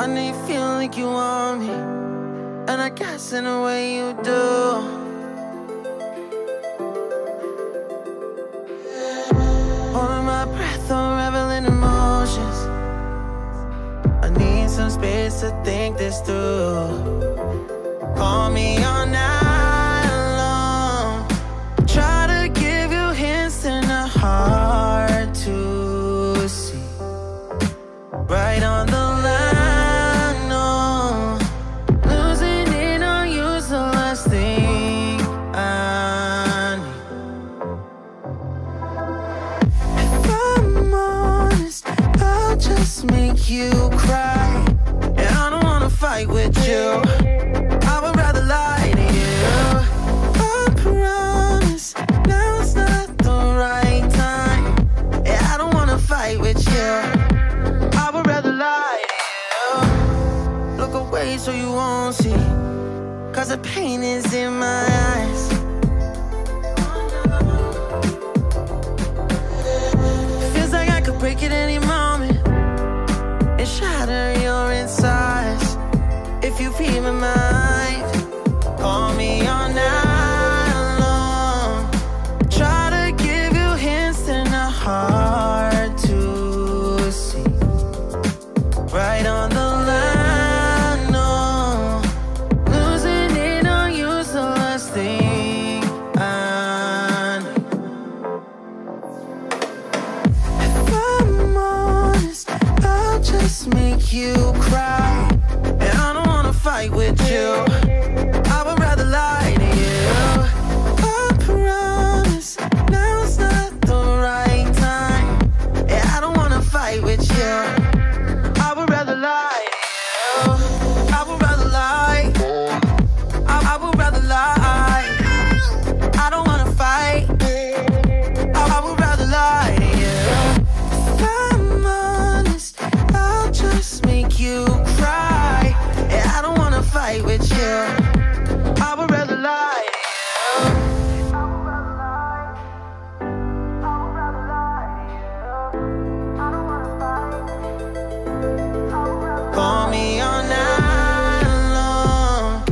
know you feel like you want me, and I guess in a way you do. Holding my breath, unraveling emotions. I need some space to think this through. Call me all night long. Try to give you hints and a hard to see. Right on the line, no. Losing it on you's the last thing I need. If I'm honest, I'll just make you cry. And I don't wanna fight with you. I would rather lie to you. I promise now's not the right time. Yeah, I don't wanna fight with you. I would rather lie to you. Look away so you won't see, 'cause the pain is in my eyes. Feels like I could break it any moment and shatter your insides. If you feel my mind, call me all night long. Try to give you hints and a hard to see. Right on the line, no. Losing it on you's the last thing I need. If I'm honest, I'll just make you cry. And I don't wanna fight with you. I would rather lie to you. I promise now's not the right time. Yeah, I don't wanna fight with you. I would rather lie to you. I would rather lie. I would rather lie. I don't wanna fight. I would rather lie to you. If I'm honest, I'll just make you cry. Yeah, I don't wanna fight with you. I would rather lie to you. Call me all night long.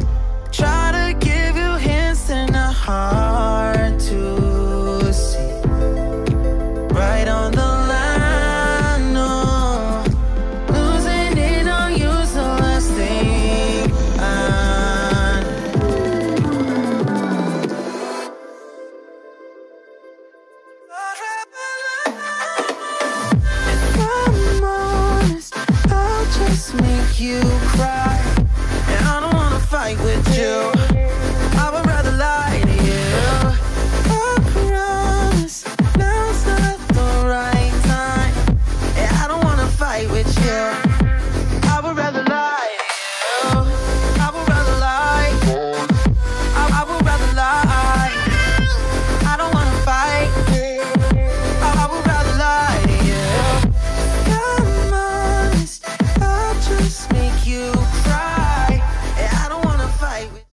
Try to give you hints and a hard to see. Right on the line, no. Losing it on you's the last thing I need. If I'm honest, I'll just make you cry.